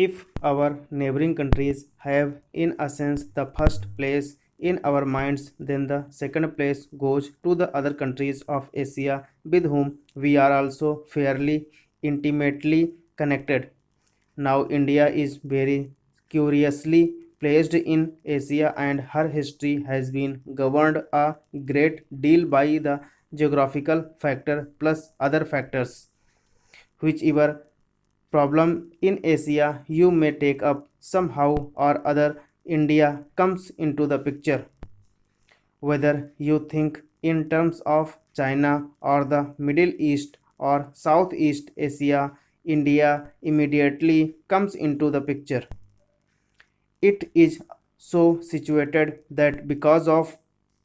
If our neighboring countries have, in a sense, the first place in our minds, then the second place goes to the other countries of Asia with whom we are also fairly intimately connected. Now, India is very curiously placed in Asia, and her history has been governed a great deal by the geographical factor plus other factors. Whichever problem in Asia you may take up, somehow or other, India comes into the picture. Whether you think in terms of China or the Middle East or Southeast Asia, India immediately comes into the picture. It is so situated that because of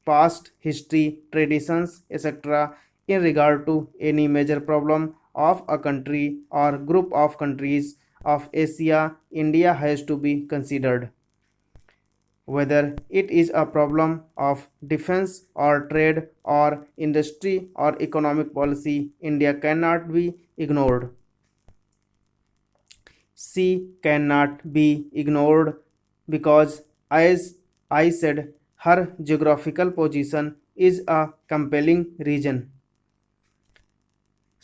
past history, traditions, etc., in regard to any major problem of a country or group of countries of Asia, India has to be considered. Whether it is a problem of defense or trade or industry or economic policy, India cannot be ignored. She cannot be ignored because, as I said, her geographical position is a compelling region.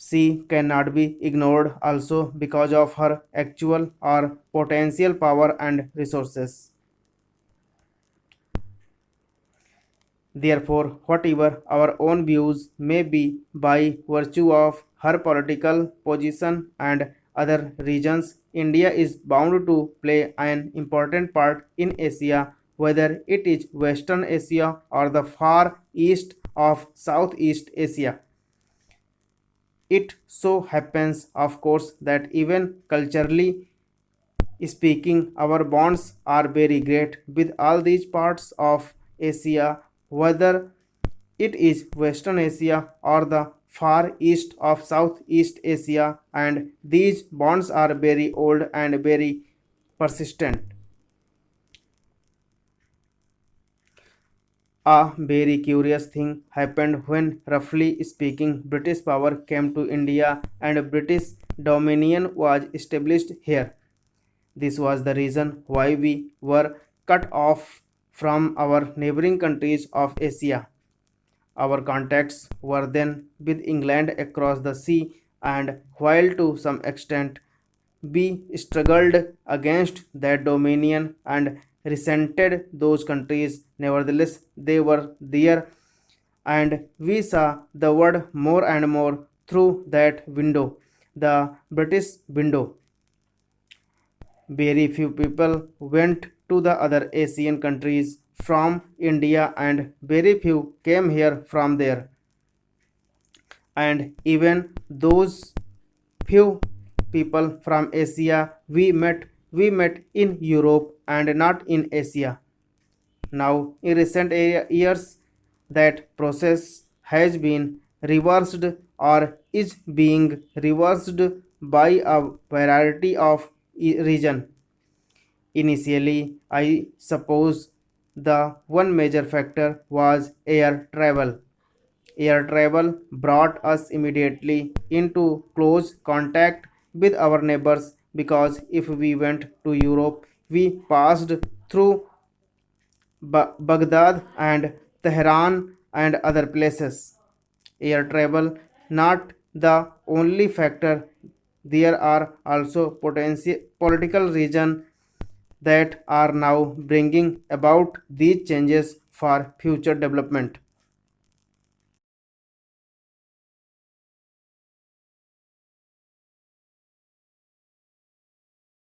She cannot be ignored also because of her actual or potential power and resources. Therefore, whatever our own views may be by virtue of her political position and other regions, India is bound to play an important part in Asia, whether it is Western Asia or the far east of Southeast Asia. It so happens, of course, that even culturally speaking, our bonds are very great with all these parts of Asia, whether it is Western Asia or the far east of Southeast Asia, and these bonds are very old and very persistent. A very curious thing happened when, roughly speaking, British power came to India and British dominion was established here. This was the reason why we were cut off from our neighboring countries of Asia. Our contacts were then with England across the sea, and while to some extent we struggled against that dominion and resented those countries, nevertheless they were there, and we saw the world more and more through that window, the British window. Very few people went to the other Asian countries from India, and very few came here from there. And even those few people from Asia we met in Europe and not in Asia. Now, in recent years, that process has been reversed or is being reversed by a variety of region. Initially, I suppose the one major factor was air travel. Air travel brought us immediately into close contact with our neighbors because if we went to Europe, we passed through Baghdad and Tehran and other places. Air travel not the only factor. There are also potential political reasons that are now bringing about these changes for future development.